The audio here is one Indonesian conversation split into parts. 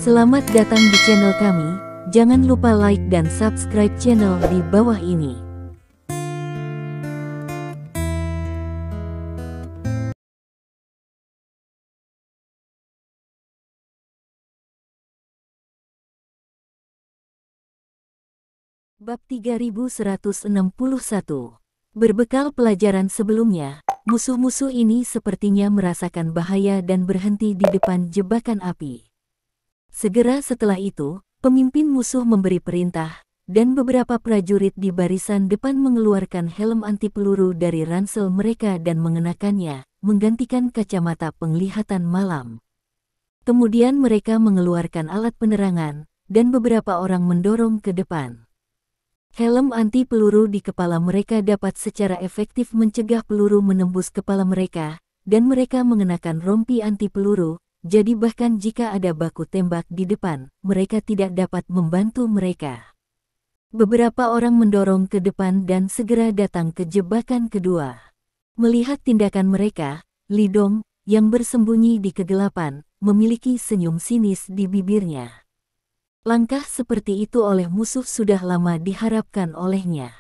Selamat datang di channel kami, jangan lupa like dan subscribe channel di bawah ini. Bab 3161. Berbekal pelajaran sebelumnya, musuh-musuh ini sepertinya merasakan bahaya dan berhenti di depan jebakan api. Segera setelah itu, pemimpin musuh memberi perintah, dan beberapa prajurit di barisan depan mengeluarkan helm anti peluru dari ransel mereka dan mengenakannya, menggantikan kacamata penglihatan malam. Kemudian mereka mengeluarkan alat penerangan, dan beberapa orang mendorong ke depan. Helm anti peluru di kepala mereka dapat secara efektif mencegah peluru menembus kepala mereka, dan mereka mengenakan rompi anti peluru, jadi bahkan jika ada baku tembak di depan, mereka tidak dapat membantu mereka. Beberapa orang mendorong ke depan dan segera datang ke jebakan kedua. Melihat tindakan mereka, Li Dong, yang bersembunyi di kegelapan, memiliki senyum sinis di bibirnya. Langkah seperti itu oleh musuh sudah lama diharapkan olehnya.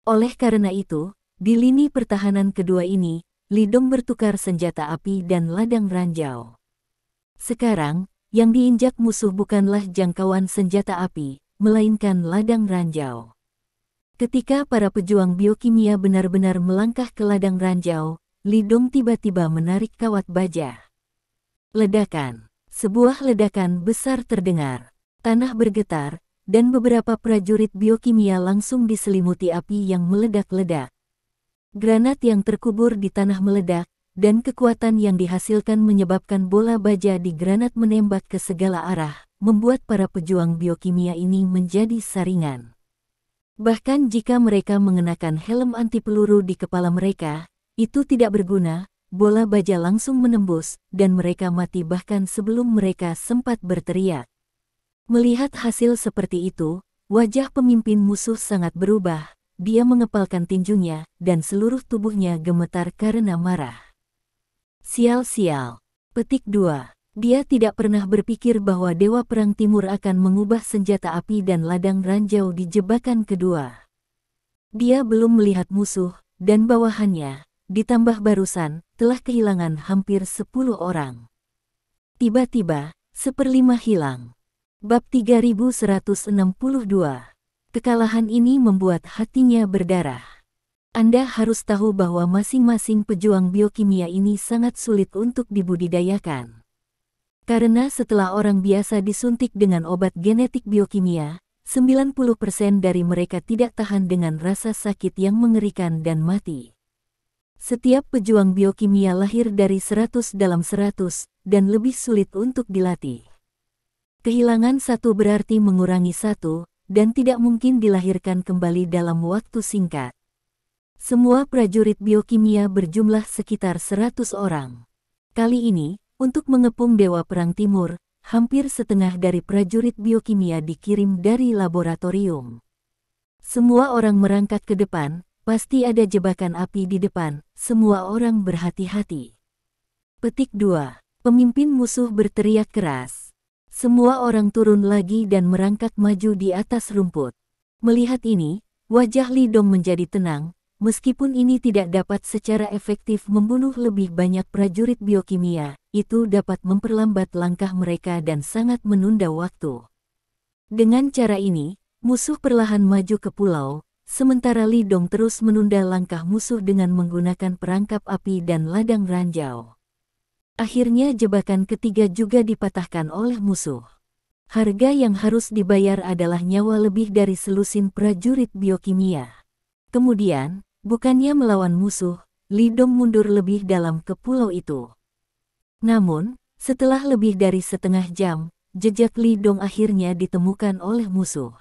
Oleh karena itu, di lini pertahanan kedua ini, Li Dong bertukar senjata api dan ladang ranjau. Sekarang, yang diinjak musuh bukanlah jangkauan senjata api, melainkan ladang ranjau. Ketika para pejuang biokimia benar-benar melangkah ke ladang ranjau, Li Dong tiba-tiba menarik kawat baja. Ledakan. Sebuah ledakan besar terdengar. Tanah bergetar, dan beberapa prajurit biokimia langsung diselimuti api yang meledak-ledak. Granat yang terkubur di tanah meledak, dan kekuatan yang dihasilkan menyebabkan bola baja di granat menembak ke segala arah, membuat para pejuang biokimia ini menjadi saringan. Bahkan jika mereka mengenakan helm anti peluru di kepala mereka, itu tidak berguna, bola baja langsung menembus, dan mereka mati bahkan sebelum mereka sempat berteriak. Melihat hasil seperti itu, wajah pemimpin musuh sangat berubah, dia mengepalkan tinjunya, dan seluruh tubuhnya gemetar karena marah. Sial-sial. Petik 2. Dia tidak pernah berpikir bahwa Dewa Perang Timur akan mengubah senjata api dan ladang ranjau di jebakan kedua. Dia belum melihat musuh, dan bawahannya, ditambah barusan, telah kehilangan hampir 10 orang. Tiba-tiba, 1/5 hilang. Bab 3162. Kekalahan ini membuat hatinya berdarah. Anda harus tahu bahwa masing-masing pejuang biokimia ini sangat sulit untuk dibudidayakan. Karena setelah orang biasa disuntik dengan obat genetik biokimia, 90% dari mereka tidak tahan dengan rasa sakit yang mengerikan dan mati. Setiap pejuang biokimia lahir dari 100 dalam 100, dan lebih sulit untuk dilatih. Kehilangan satu berarti mengurangi satu, dan tidak mungkin dilahirkan kembali dalam waktu singkat. Semua prajurit biokimia berjumlah sekitar 100 orang. Kali ini, untuk mengepung Dewa Perang Timur, hampir setengah dari prajurit biokimia dikirim dari laboratorium. Semua orang merangkak ke depan, pasti ada jebakan api di depan, semua orang berhati-hati. Petik 2. Pemimpin musuh berteriak keras. Semua orang turun lagi dan merangkak maju di atas rumput. Melihat ini, wajah Li Dong menjadi tenang, meskipun ini tidak dapat secara efektif membunuh lebih banyak prajurit biokimia, itu dapat memperlambat langkah mereka dan sangat menunda waktu. Dengan cara ini, musuh perlahan maju ke pulau, sementara Li Dong terus menunda langkah musuh dengan menggunakan perangkap api dan ladang ranjau. Akhirnya jebakan ketiga juga dipatahkan oleh musuh. Harga yang harus dibayar adalah nyawa lebih dari selusin prajurit biokimia. Kemudian, bukannya melawan musuh, Li Dong mundur lebih dalam ke pulau itu. Namun, setelah lebih dari setengah jam, jejak Li Dong akhirnya ditemukan oleh musuh.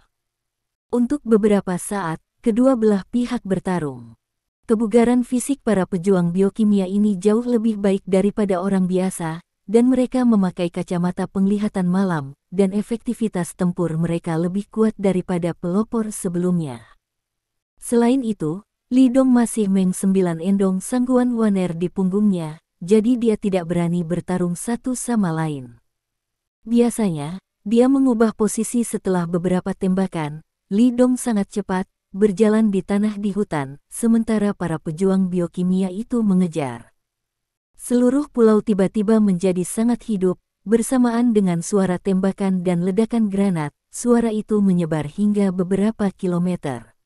Untuk beberapa saat, kedua belah pihak bertarung. Kebugaran fisik para pejuang biokimia ini jauh lebih baik daripada orang biasa, dan mereka memakai kacamata penglihatan malam, dan efektivitas tempur mereka lebih kuat daripada pelopor sebelumnya. Selain itu, Li Dong masih meng 9 endong sangguan waner di punggungnya, jadi dia tidak berani bertarung satu sama lain. Biasanya, dia mengubah posisi setelah beberapa tembakan. Li Dong sangat cepat, berjalan di tanah di hutan, sementara para pejuang biokimia itu mengejar. Seluruh pulau tiba-tiba menjadi sangat hidup, bersamaan dengan suara tembakan dan ledakan granat, suara itu menyebar hingga beberapa kilometer.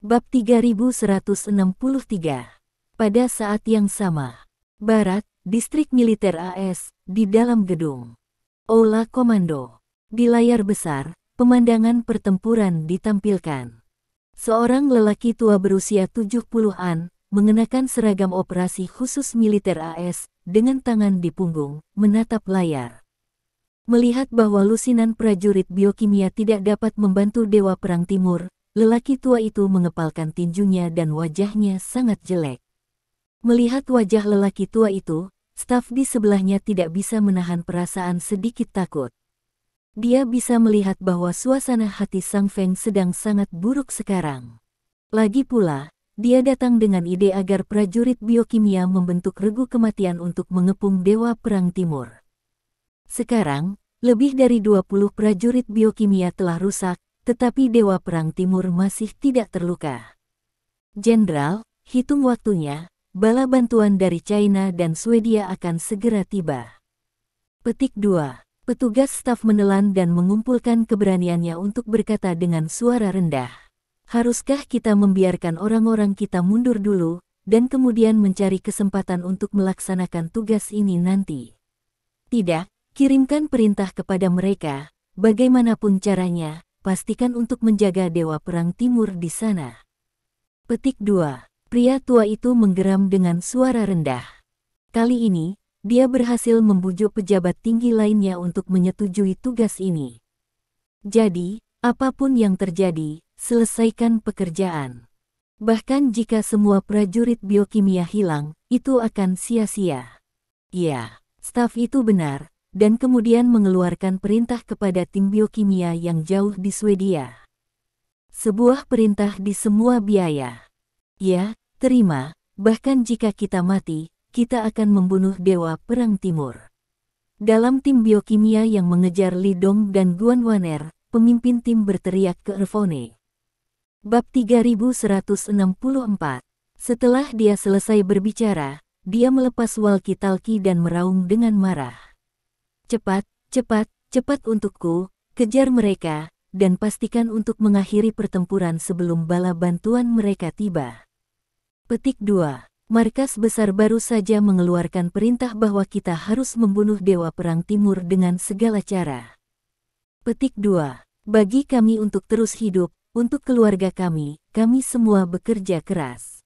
Bab 3163. Pada saat yang sama, Barat, Distrik Militer AS, di dalam gedung Aula Komando. Di layar besar, pemandangan pertempuran ditampilkan. Seorang lelaki tua berusia 70-an, mengenakan seragam operasi khusus militer AS, dengan tangan di punggung, menatap layar. Melihat bahwa lusinan prajurit biokimia tidak dapat membantu Dewa Perang Timur, lelaki tua itu mengepalkan tinjunya dan wajahnya sangat jelek. Melihat wajah lelaki tua itu, staf di sebelahnya tidak bisa menahan perasaan sedikit takut. Dia bisa melihat bahwa suasana hati Sang Feng sedang sangat buruk sekarang. Lagi pula, dia datang dengan ide agar prajurit biokimia membentuk regu kematian untuk mengepung Dewa Perang Timur. Sekarang, lebih dari 20 prajurit biokimia telah rusak, tetapi Dewa Perang Timur masih tidak terluka. Jenderal, hitung waktunya, bala bantuan dari China dan Swedia akan segera tiba. Petik 2. Petugas staf menelan dan mengumpulkan keberaniannya untuk berkata dengan suara rendah. Haruskah kita membiarkan orang-orang kita mundur dulu, dan kemudian mencari kesempatan untuk melaksanakan tugas ini nanti? Tidak, kirimkan perintah kepada mereka, bagaimanapun caranya, pastikan untuk menjaga Dewa Perang Timur di sana. Petik 2. Pria tua itu menggeram dengan suara rendah. Kali ini, dia berhasil membujuk pejabat tinggi lainnya untuk menyetujui tugas ini. Jadi, apapun yang terjadi, selesaikan pekerjaan. Bahkan jika semua prajurit biokimia hilang, itu akan sia-sia. Ya, staf itu benar, dan kemudian mengeluarkan perintah kepada tim biokimia yang jauh di Swedia. Sebuah perintah di semua biaya. Ya, terima, bahkan jika kita mati, kita akan membunuh Dewa Perang Timur. Dalam tim biokimia yang mengejar Li Dong dan Guan Waner, pemimpin tim berteriak ke Ervone. Bab 3164. Setelah dia selesai berbicara, dia melepas walkie-talkie dan meraung dengan marah. Cepat, cepat, cepat untukku, kejar mereka, dan pastikan untuk mengakhiri pertempuran sebelum bala bantuan mereka tiba. Petik 2. Markas besar baru saja mengeluarkan perintah bahwa kita harus membunuh Dewa Perang Timur dengan segala cara. Petik 2. Bagi kami untuk terus hidup, untuk keluarga kami semua bekerja keras.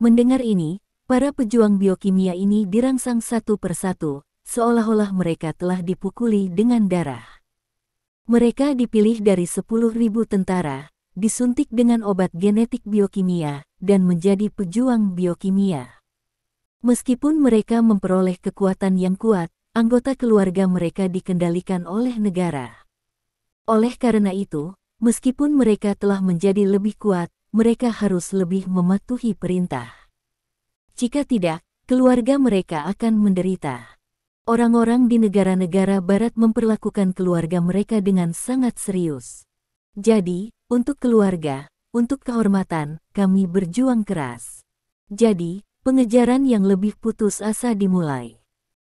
Mendengar ini, para pejuang biokimia ini dirangsang satu persatu, seolah-olah mereka telah dipukuli dengan darah. Mereka dipilih dari 10.000 tentara, disuntik dengan obat genetik biokimia, dan menjadi pejuang biokimia. Meskipun mereka memperoleh kekuatan yang kuat, anggota keluarga mereka dikendalikan oleh negara. Oleh karena itu, meskipun mereka telah menjadi lebih kuat, mereka harus lebih mematuhi perintah. Jika tidak, keluarga mereka akan menderita. Orang-orang di negara-negara barat memperlakukan keluarga mereka dengan sangat serius. Jadi, untuk keluarga, untuk kehormatan, kami berjuang keras. Jadi, pengejaran yang lebih putus asa dimulai.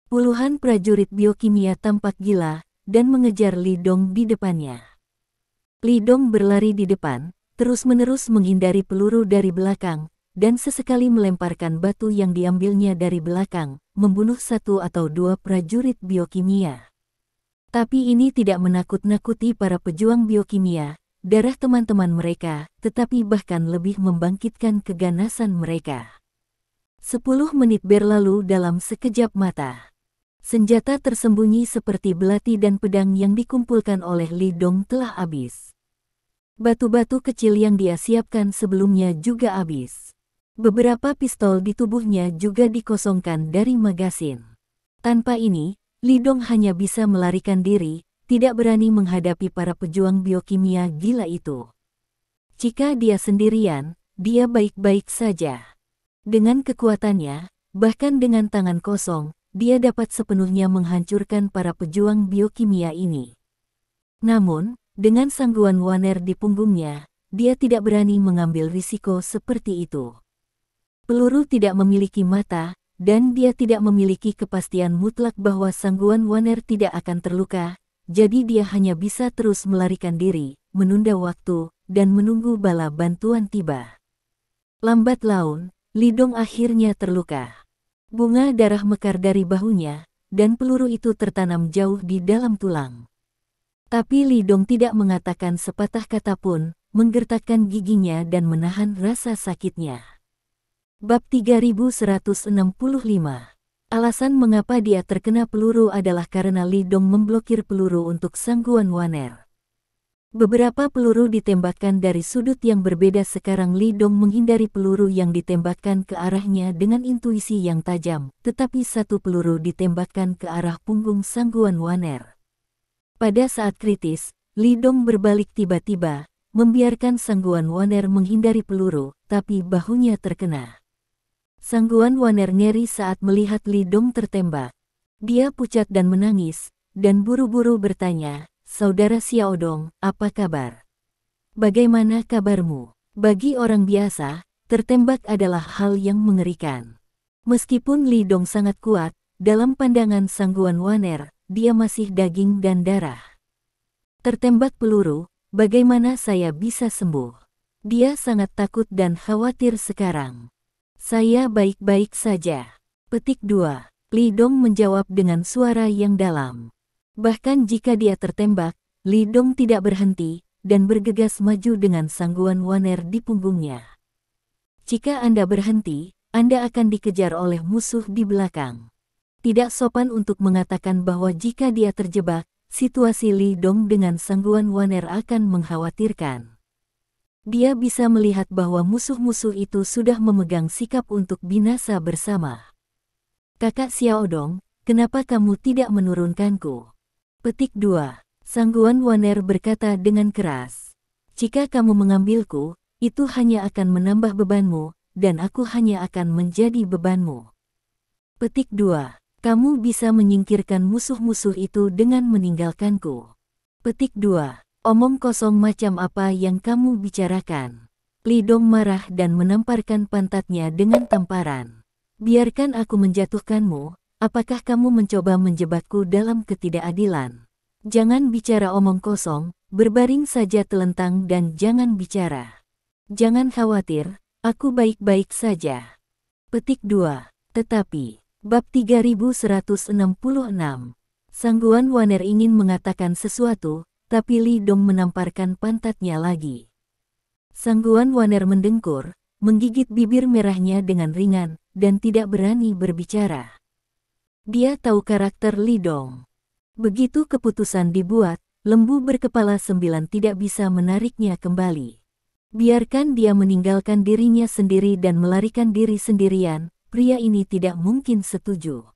Puluhan prajurit biokimia tampak gila, dan mengejar Li Dong di depannya. Li Dong berlari di depan, terus-menerus menghindari peluru dari belakang, dan sesekali melemparkan batu yang diambilnya dari belakang, membunuh satu atau dua prajurit biokimia. Tapi ini tidak menakut-nakuti para pejuang biokimia, darah teman-teman mereka, tetapi bahkan lebih membangkitkan keganasan mereka. 10 menit berlalu dalam sekejap mata. Senjata tersembunyi seperti belati dan pedang yang dikumpulkan oleh Li Dong telah habis. Batu-batu kecil yang dia siapkan sebelumnya juga habis. Beberapa pistol di tubuhnya juga dikosongkan dari magasin. Tanpa ini, Li Dong hanya bisa melarikan diri, tidak berani menghadapi para pejuang biokimia gila itu. Jika dia sendirian, dia baik-baik saja. Dengan kekuatannya, bahkan dengan tangan kosong, dia dapat sepenuhnya menghancurkan para pejuang biokimia ini. Namun, dengan sangguan Waner di punggungnya, dia tidak berani mengambil risiko seperti itu. Peluru tidak memiliki mata, dan dia tidak memiliki kepastian mutlak bahwa sangguan Waner tidak akan terluka, jadi dia hanya bisa terus melarikan diri, menunda waktu, dan menunggu bala bantuan tiba. Lambat laun, Lidong akhirnya terluka. Bunga darah mekar dari bahunya, dan peluru itu tertanam jauh di dalam tulang. Tapi Lidong tidak mengatakan sepatah kata pun, menggertakkan giginya dan menahan rasa sakitnya. Bab 3165. Alasan mengapa dia terkena peluru adalah karena Lidong memblokir peluru untuk sangguan Waner. Beberapa peluru ditembakkan dari sudut yang berbeda. Sekarang Lidong menghindari peluru yang ditembakkan ke arahnya dengan intuisi yang tajam, tetapi satu peluru ditembakkan ke arah punggung sangguan Waner. Pada saat kritis, Lidong berbalik tiba-tiba, membiarkan sangguan Waner menghindari peluru, tapi bahunya terkena. Sangguan Waner ngeri saat melihat Lidong tertembak. Dia pucat dan menangis, dan buru-buru bertanya, "Saudara Xiaodong, apa kabar? Bagaimana kabarmu?" Bagi orang biasa, tertembak adalah hal yang mengerikan. Meskipun Lidong sangat kuat, dalam pandangan sangguan Waner, dia masih daging dan darah. Tertembak peluru, bagaimana saya bisa sembuh? Dia sangat takut dan khawatir sekarang. "Saya baik-baik saja." Petik 2. Lidong menjawab dengan suara yang dalam. Bahkan jika dia tertembak, Lidong tidak berhenti, dan bergegas maju dengan sangguan Waner di punggungnya. "Jika Anda berhenti, Anda akan dikejar oleh musuh di belakang." Tidak sopan untuk mengatakan bahwa jika dia terjebak, situasi Lidong dengan sangguan Waner akan mengkhawatirkan. Dia bisa melihat bahwa musuh-musuh itu sudah memegang sikap untuk binasa bersama. "Kakak Xiaodong, kenapa kamu tidak menurunkanku?" Petik 2. Sangguan Waner berkata dengan keras. "Jika kamu mengambilku, itu hanya akan menambah bebanmu, dan aku hanya akan menjadi bebanmu." Petik 2. Kamu bisa menyingkirkan musuh-musuh itu dengan meninggalkanku. Petik 2. Omong kosong macam apa yang kamu bicarakan? Lidong marah dan menamparkan pantatnya dengan tamparan. "Biarkan aku menjatuhkanmu, apakah kamu mencoba menjebakku dalam ketidakadilan? Jangan bicara omong kosong, berbaring saja telentang dan jangan bicara. Jangan khawatir, aku baik-baik saja." Petik 2. Tetapi, bab 3166. Sangguan Waner ingin mengatakan sesuatu, tapi Lidong menamparkan pantatnya lagi. Sangguan Waner mendengkur, menggigit bibir merahnya dengan ringan, dan tidak berani berbicara. Dia tahu karakter Lidong. Begitu keputusan dibuat, lembu berkepala 9 tidak bisa menariknya kembali. Biarkan dia meninggalkan dirinya sendiri dan melarikan diri sendirian, pria ini tidak mungkin setuju.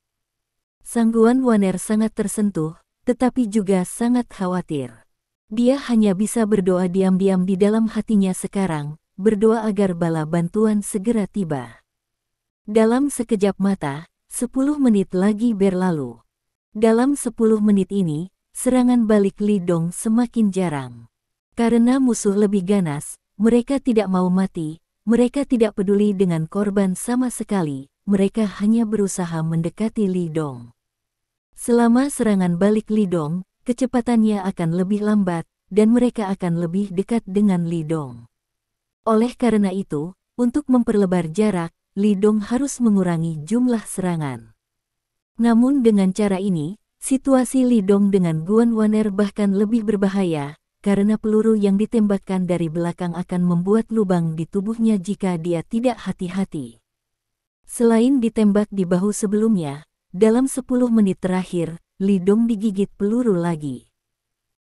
Sangguan Waner sangat tersentuh, tetapi juga sangat khawatir. Dia hanya bisa berdoa diam-diam di dalam hatinya sekarang, berdoa agar bala bantuan segera tiba. Dalam sekejap mata, 10 menit lagi berlalu. Dalam 10 menit ini, serangan balik Lidong semakin jarang. Karena musuh lebih ganas, mereka tidak mau mati, mereka tidak peduli dengan korban sama sekali, mereka hanya berusaha mendekati Lidong. Selama serangan balik Lidong, kecepatannya akan lebih lambat, dan mereka akan lebih dekat dengan Lidong. Oleh karena itu, untuk memperlebar jarak, Lidong harus mengurangi jumlah serangan. Namun dengan cara ini, situasi Lidong dengan Guan Waner bahkan lebih berbahaya, karena peluru yang ditembakkan dari belakang akan membuat lubang di tubuhnya jika dia tidak hati-hati. Selain ditembak di bahu sebelumnya, dalam 10 menit terakhir, Lidong digigit peluru lagi.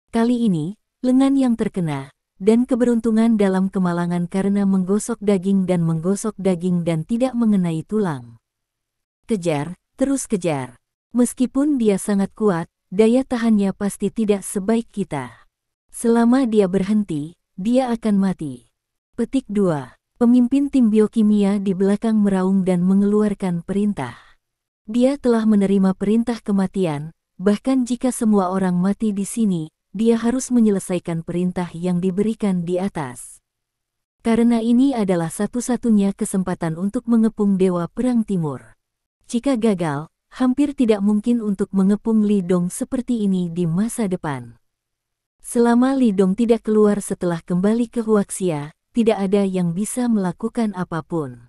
Kali ini, lengan yang terkena, dan keberuntungan dalam kemalangan karena menggosok daging dan tidak mengenai tulang. Kejar, terus kejar. Meskipun dia sangat kuat, daya tahannya pasti tidak sebaik kita. Selama dia berhenti, dia akan mati. Petik 2. Pemimpin tim biokimia di belakang meraung dan mengeluarkan perintah. Dia telah menerima perintah kematian, bahkan jika semua orang mati di sini, dia harus menyelesaikan perintah yang diberikan di atas. Karena ini adalah satu-satunya kesempatan untuk mengepung Dewa Perang Timur. Jika gagal, hampir tidak mungkin untuk mengepung Li Dong seperti ini di masa depan. Selama Li Dong tidak keluar setelah kembali ke Huaxia, tidak ada yang bisa melakukan apapun.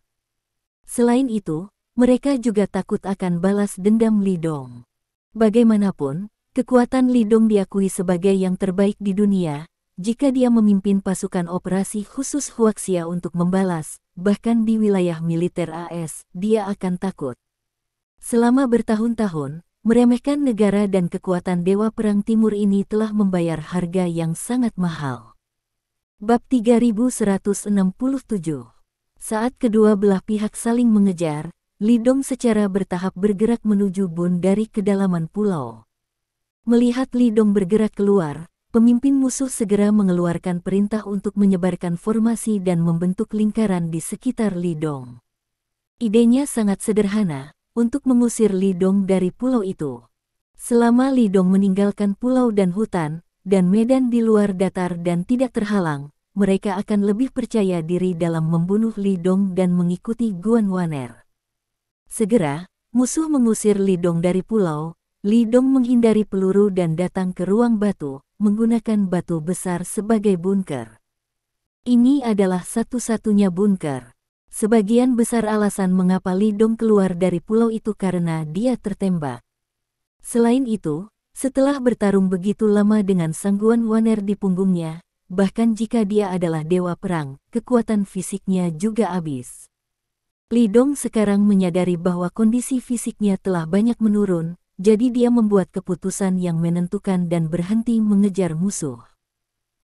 Selain itu, mereka juga takut akan balas dendam Li Dong. Bagaimanapun, kekuatan Li Dong diakui sebagai yang terbaik di dunia. Jika dia memimpin pasukan operasi khusus Huaxia untuk membalas, bahkan di wilayah militer AS, dia akan takut. Selama bertahun-tahun, meremehkan negara dan kekuatan Dewa Perang Timur ini telah membayar harga yang sangat mahal. Bab 3167. Saat kedua belah pihak saling mengejar, Li Dong secara bertahap bergerak menuju Bun dari kedalaman pulau. Melihat Li Dong bergerak keluar, pemimpin musuh segera mengeluarkan perintah untuk menyebarkan formasi dan membentuk lingkaran di sekitar Li Dong. Idenya sangat sederhana, untuk mengusir Li Dong dari pulau itu. Selama Li Dong meninggalkan pulau dan hutan, dan medan di luar datar dan tidak terhalang, mereka akan lebih percaya diri dalam membunuh Li Dong dan mengikuti Guan Waner. Segera, musuh mengusir Li Dong dari pulau. Li Dong menghindari peluru dan datang ke ruang batu, menggunakan batu besar sebagai bunker. Ini adalah satu-satunya bunker. Sebagian besar alasan mengapa Li Dong keluar dari pulau itu karena dia tertembak. Selain itu, setelah bertarung begitu lama dengan Sang Guan Waner di punggungnya, bahkan jika dia adalah dewa perang, kekuatan fisiknya juga habis. Li Dong sekarang menyadari bahwa kondisi fisiknya telah banyak menurun, jadi dia membuat keputusan yang menentukan dan berhenti mengejar musuh.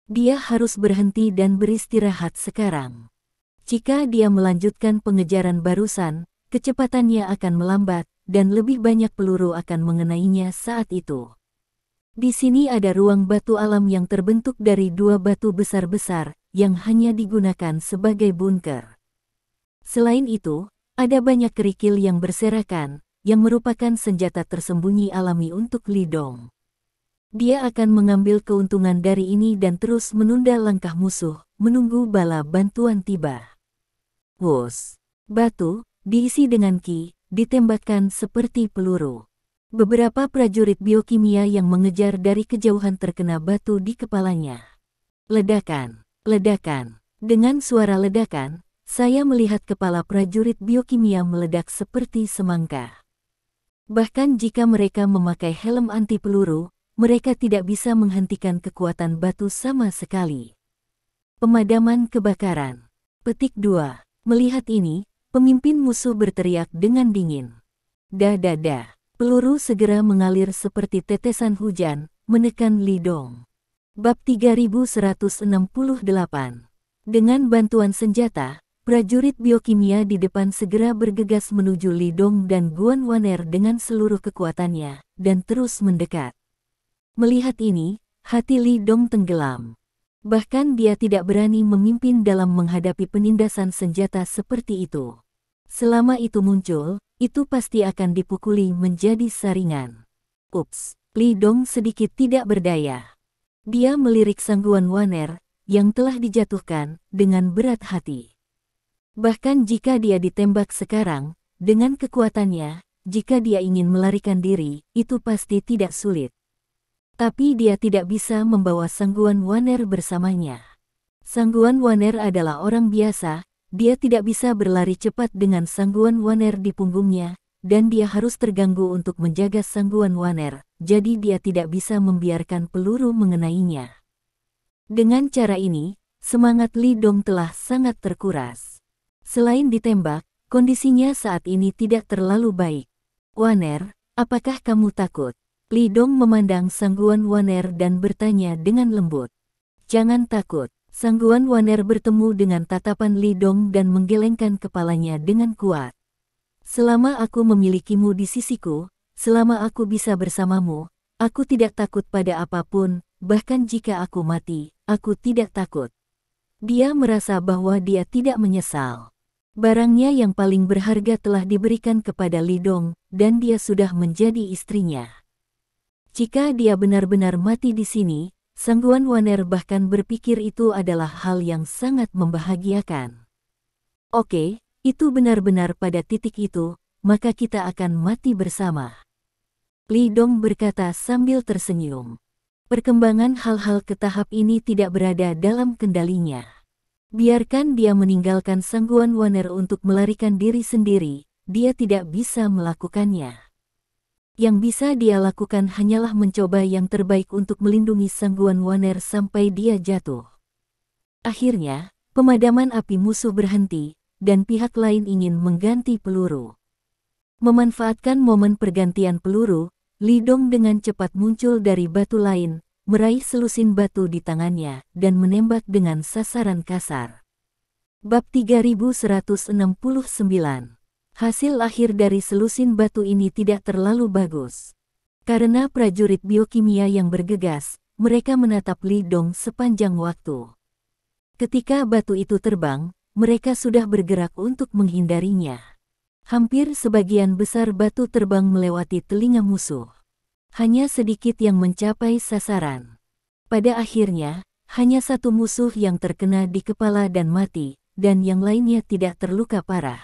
Dia harus berhenti dan beristirahat sekarang. Jika dia melanjutkan pengejaran barusan, kecepatannya akan melambat, dan lebih banyak peluru akan mengenainya saat itu. Di sini ada ruang batu alam yang terbentuk dari dua batu besar-besar, yang hanya digunakan sebagai bunker. Selain itu, ada banyak kerikil yang berserakan, yang merupakan senjata tersembunyi alami untuk Li Dong. Dia akan mengambil keuntungan dari ini dan terus menunda langkah musuh, menunggu bala bantuan tiba. Wus! Batu, diisi dengan ki, ditembakkan seperti peluru. Beberapa prajurit biokimia yang mengejar dari kejauhan terkena batu di kepalanya. Ledakan, ledakan. Dengan suara ledakan, saya melihat kepala prajurit biokimia meledak seperti semangka. Bahkan jika mereka memakai helm anti peluru, mereka tidak bisa menghentikan kekuatan batu sama sekali. Pemadaman kebakaran. Petik 2. Melihat ini, pemimpin musuh berteriak dengan dingin. Da. Peluru segera mengalir seperti tetesan hujan, menekan Li Dong. Bab 3168. Dengan bantuan senjata, prajurit biokimia di depan segera bergegas menuju Li Dong dan Guan Waner dengan seluruh kekuatannya, dan terus mendekat. Melihat ini, hati Li Dong tenggelam. Bahkan dia tidak berani memimpin dalam menghadapi penindasan senjata seperti itu. Selama itu muncul, itu pasti akan dipukuli menjadi saringan. Ups, Li Dong sedikit tidak berdaya. Dia melirik Sang Guan Waner, yang telah dijatuhkan, dengan berat hati. Bahkan jika dia ditembak sekarang, dengan kekuatannya, jika dia ingin melarikan diri, itu pasti tidak sulit. Tapi dia tidak bisa membawa Sang Guan Waner bersamanya. Sang Guan Waner adalah orang biasa, dia tidak bisa berlari cepat dengan Sang Guan Waner di punggungnya, dan dia harus terganggu untuk menjaga Sang Guan Waner, jadi dia tidak bisa membiarkan peluru mengenainya. Dengan cara ini, semangat Li Dong telah sangat terkuras. Selain ditembak, kondisinya saat ini tidak terlalu baik. Waner, apakah kamu takut? Li Dong memandang Sang Guan Waner dan bertanya dengan lembut. Jangan takut. Sang Guan Waner bertemu dengan tatapan Li Dong dan menggelengkan kepalanya dengan kuat. Selama aku memilikimu di sisiku, selama aku bisa bersamamu, aku tidak takut pada apapun, bahkan jika aku mati, aku tidak takut. Dia merasa bahwa dia tidak menyesal. Barangnya yang paling berharga telah diberikan kepada Li Dong, dan dia sudah menjadi istrinya. Jika dia benar-benar mati di sini, Sang Guan Waner bahkan berpikir itu adalah hal yang sangat membahagiakan. Oke, itu benar-benar pada titik itu, maka kita akan mati bersama. Li Dong berkata sambil tersenyum. Perkembangan hal-hal ke tahap ini tidak berada dalam kendalinya. Biarkan dia meninggalkan Sang Guan Waner untuk melarikan diri sendiri, dia tidak bisa melakukannya. Yang bisa dia lakukan hanyalah mencoba yang terbaik untuk melindungi Sang Guan Waner sampai dia jatuh. Akhirnya, pemadaman api musuh berhenti, dan pihak lain ingin mengganti peluru. Memanfaatkan momen pergantian peluru, Li Dong dengan cepat muncul dari batu lain, meraih selusin batu di tangannya, dan menembak dengan sasaran kasar. Bab 3169. Hasil akhir dari selusin batu ini tidak terlalu bagus. Karena prajurit biokimia yang bergegas, mereka menatap Li Dong sepanjang waktu. Ketika batu itu terbang, mereka sudah bergerak untuk menghindarinya. Hampir sebagian besar batu terbang melewati telinga musuh. Hanya sedikit yang mencapai sasaran. Pada akhirnya, hanya satu musuh yang terkena di kepala dan mati, dan yang lainnya tidak terluka parah.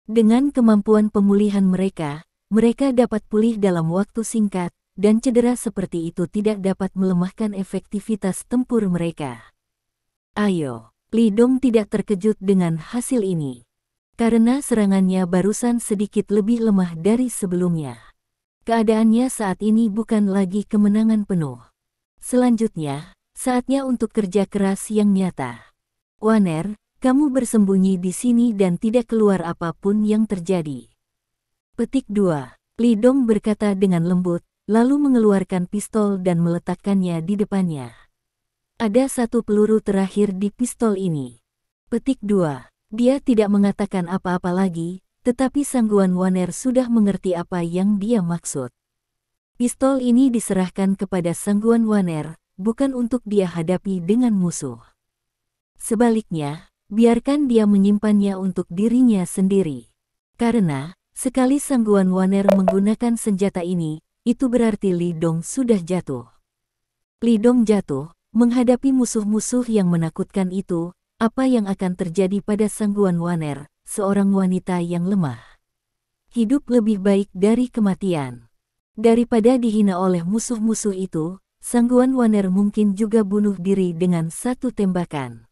Dengan kemampuan pemulihan mereka dapat pulih dalam waktu singkat, dan cedera seperti itu tidak dapat melemahkan efektivitas tempur mereka. Ayo, Li Dong tidak terkejut dengan hasil ini. Karena serangannya barusan sedikit lebih lemah dari sebelumnya. Keadaannya saat ini bukan lagi kemenangan penuh. Selanjutnya, saatnya untuk kerja keras yang nyata. Waner, kamu bersembunyi di sini dan tidak keluar apapun yang terjadi. Petik 2. Li Dong berkata dengan lembut, lalu mengeluarkan pistol dan meletakkannya di depannya. Ada satu peluru terakhir di pistol ini. Petik 2. Dia tidak mengatakan apa-apa lagi, tetapi Sang Guan Waner sudah mengerti apa yang dia maksud. Pistol ini diserahkan kepada Sang Guan Waner, bukan untuk dia hadapi dengan musuh. Sebaliknya, biarkan dia menyimpannya untuk dirinya sendiri. Karena, sekali Sang Guan Waner menggunakan senjata ini, itu berarti Li Dong sudah jatuh. Li Dong jatuh, menghadapi musuh-musuh yang menakutkan itu, apa yang akan terjadi pada Sang Guan Waner, seorang wanita yang lemah. Hidup lebih baik dari kematian. Daripada dihina oleh musuh-musuh itu, Sang Guan Waner mungkin juga bunuh diri dengan satu tembakan.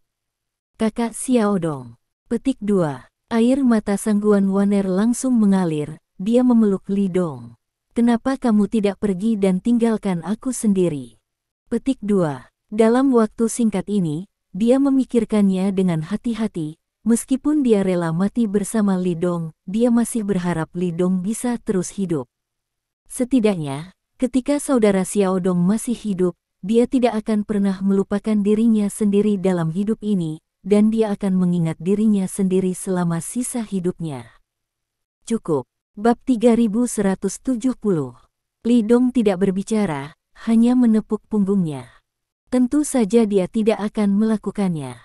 Kakak Xiao Dong. Petik 2. Air mata Sang Guan Waner langsung mengalir, dia memeluk Li Dong. Kenapa kamu tidak pergi dan tinggalkan aku sendiri? Petik 2. Dalam waktu singkat ini, dia memikirkannya dengan hati-hati, meskipun dia rela mati bersama Li Dong, dia masih berharap Li Dong bisa terus hidup. Setidaknya, ketika saudara Xiao Dong masih hidup, dia tidak akan pernah melupakan dirinya sendiri dalam hidup ini, dan dia akan mengingat dirinya sendiri selama sisa hidupnya. Cukup. Bab 3170. Li Dong tidak berbicara, hanya menepuk punggungnya. Tentu saja dia tidak akan melakukannya.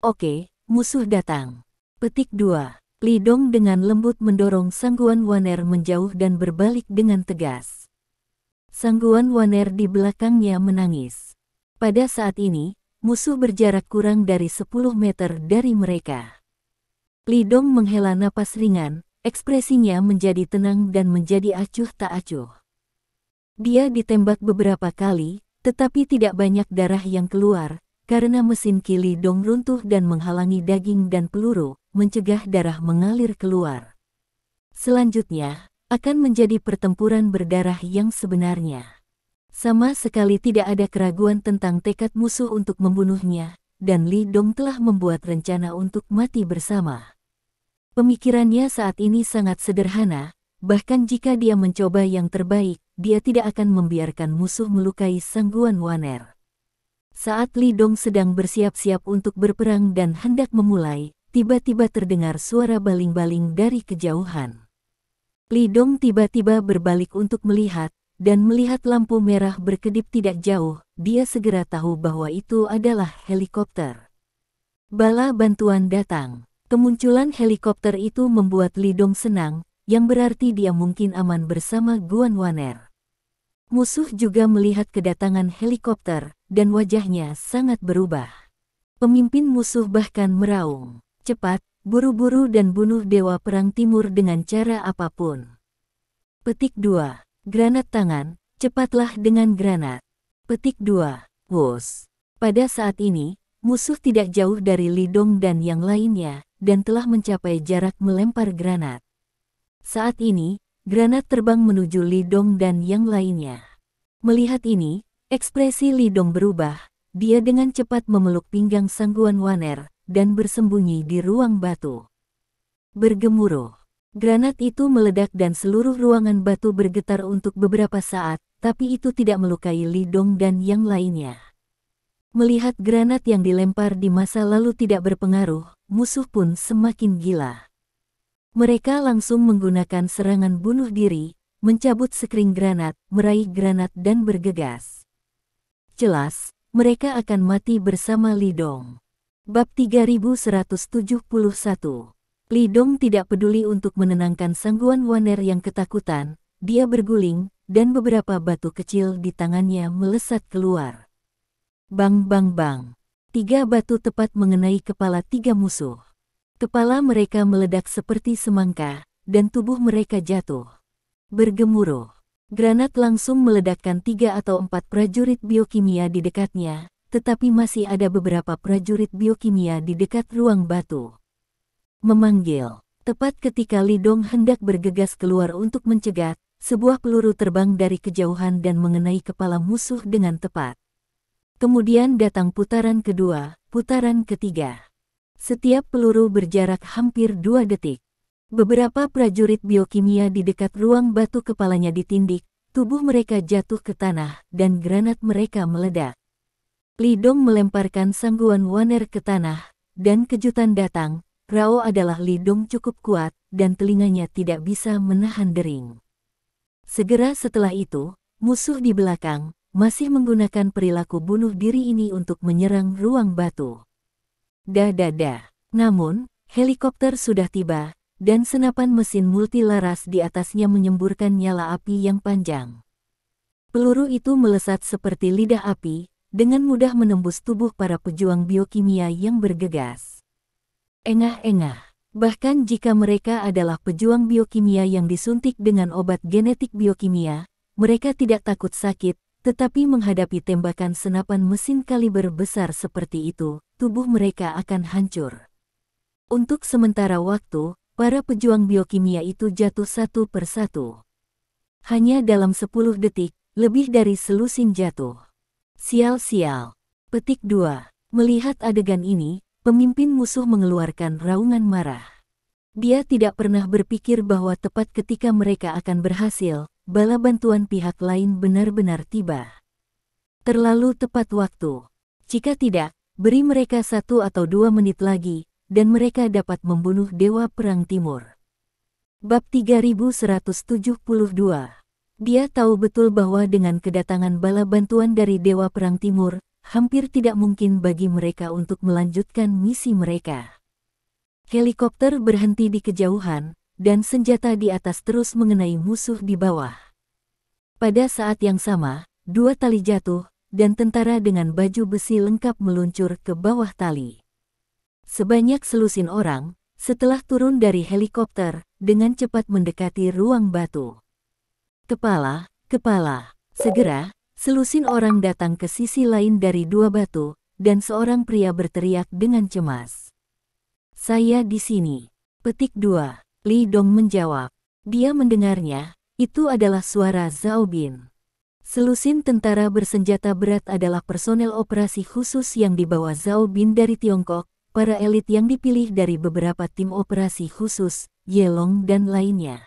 Oke, musuh datang. Petik 2. Li Dong dengan lembut mendorong Sang Guan Waner menjauh dan berbalik dengan tegas. Sang Guan Waner di belakangnya menangis. Pada saat ini, musuh berjarak kurang dari 10 meter dari mereka. Li Dong menghela napas ringan, ekspresinya menjadi tenang dan menjadi acuh tak acuh. Dia ditembak beberapa kali, tetapi tidak banyak darah yang keluar, karena mesin Ki Li Dong runtuh dan menghalangi daging dan peluru, mencegah darah mengalir keluar. Selanjutnya, akan menjadi pertempuran berdarah yang sebenarnya. Sama sekali tidak ada keraguan tentang tekad musuh untuk membunuhnya, dan Li Dong telah membuat rencana untuk mati bersama. Pemikirannya saat ini sangat sederhana, bahkan jika dia mencoba yang terbaik, dia tidak akan membiarkan musuh melukai Sang Guan Waner. Saat Li Dong sedang bersiap-siap untuk berperang dan hendak memulai, tiba-tiba terdengar suara baling-baling dari kejauhan. Li Dong tiba-tiba berbalik untuk melihat, dan melihat lampu merah berkedip tidak jauh, dia segera tahu bahwa itu adalah helikopter. Bala bantuan datang. Kemunculan helikopter itu membuat Li Dong senang, yang berarti dia mungkin aman bersama Guan Waner. Musuh juga melihat kedatangan helikopter, dan wajahnya sangat berubah. Pemimpin musuh bahkan meraung, "Cepat, buru-buru dan bunuh Dewa Perang Timur dengan cara apapun." Petik 2. Granat tangan, cepatlah dengan granat. Petik 2. Wus. Pada saat ini, musuh tidak jauh dari Li Dong dan yang lainnya, dan telah mencapai jarak melempar granat. Saat ini, granat terbang menuju Li Dong dan yang lainnya. Melihat ini, ekspresi Li Dong berubah. Dia dengan cepat memeluk pinggang Sangguan Waner dan bersembunyi di ruang batu. Bergemuruh. Granat itu meledak dan seluruh ruangan batu bergetar untuk beberapa saat, tapi itu tidak melukai Li Dong dan yang lainnya. Melihat granat yang dilempar di masa lalu tidak berpengaruh, musuh pun semakin gila. Mereka langsung menggunakan serangan bunuh diri, mencabut sekring granat, meraih granat dan bergegas. Jelas, mereka akan mati bersama Li Dong. Bab 3171. Li Dong tidak peduli untuk menenangkan Sangguan Waner yang ketakutan. Dia berguling, dan beberapa batu kecil di tangannya melesat keluar. Bang bang bang. 3 batu tepat mengenai kepala 3 musuh. Kepala mereka meledak seperti semangka, dan tubuh mereka jatuh. Bergemuruh. Granat langsung meledakkan 3 atau 4 prajurit biokimia di dekatnya, tetapi masih ada beberapa prajurit biokimia di dekat ruang batu. Memanggil. Tepat ketika Li Dong hendak bergegas keluar untuk mencegat, sebuah peluru terbang dari kejauhan dan mengenai kepala musuh dengan tepat. Kemudian datang putaran kedua, putaran ketiga. Setiap peluru berjarak hampir 2 detik. Beberapa prajurit biokimia di dekat ruang batu kepalanya ditindik, tubuh mereka jatuh ke tanah, dan granat mereka meledak. Li Dong melemparkan Sangguan Waner ke tanah, dan kejutan datang. Rao adalah Li Dong cukup kuat, dan telinganya tidak bisa menahan dering. Segera setelah itu, musuh di belakang, masih menggunakan perilaku bunuh diri ini untuk menyerang ruang batu. Namun, helikopter sudah tiba, dan senapan mesin multilaras di atasnya menyemburkan nyala api yang panjang. Peluru itu melesat seperti lidah api, dengan mudah menembus tubuh para pejuang biokimia yang bergegas. Engah-engah. Bahkan jika mereka adalah pejuang biokimia yang disuntik dengan obat genetik biokimia, mereka tidak takut sakit, tetapi menghadapi tembakan senapan mesin kaliber besar seperti itu, tubuh mereka akan hancur. Untuk sementara waktu, para pejuang biokimia itu jatuh satu persatu. Hanya dalam 10 detik, lebih dari selusin jatuh. Sial-sial. Petik 2. Melihat adegan ini, pemimpin musuh mengeluarkan raungan marah. Dia tidak pernah berpikir bahwa tepat ketika mereka akan berhasil, bala bantuan pihak lain benar-benar tiba. Terlalu tepat waktu. Jika tidak, beri mereka 1 atau 2 menit lagi, dan mereka dapat membunuh Dewa Perang Timur. Bab 3172. Dia tahu betul bahwa dengan kedatangan bala bantuan dari Dewa Perang Timur, hampir tidak mungkin bagi mereka untuk melanjutkan misi mereka. Helikopter berhenti di kejauhan, dan senjata di atas terus mengenai musuh di bawah. Pada saat yang sama, 2 tali jatuh, dan tentara dengan baju besi lengkap meluncur ke bawah tali. Sebanyak selusin orang, setelah turun dari helikopter, dengan cepat mendekati ruang batu. Kepala. Segera, selusin orang datang ke sisi lain dari 2 batu, dan seorang pria berteriak dengan cemas. "Saya di sini." Petik 2. Li Dong menjawab. Dia mendengarnya, itu adalah suara Zhao Bin. Selusin tentara bersenjata berat adalah personel operasi khusus yang dibawa Zhao Bin dari Tiongkok, para elit yang dipilih dari beberapa tim operasi khusus, Yelong dan lainnya.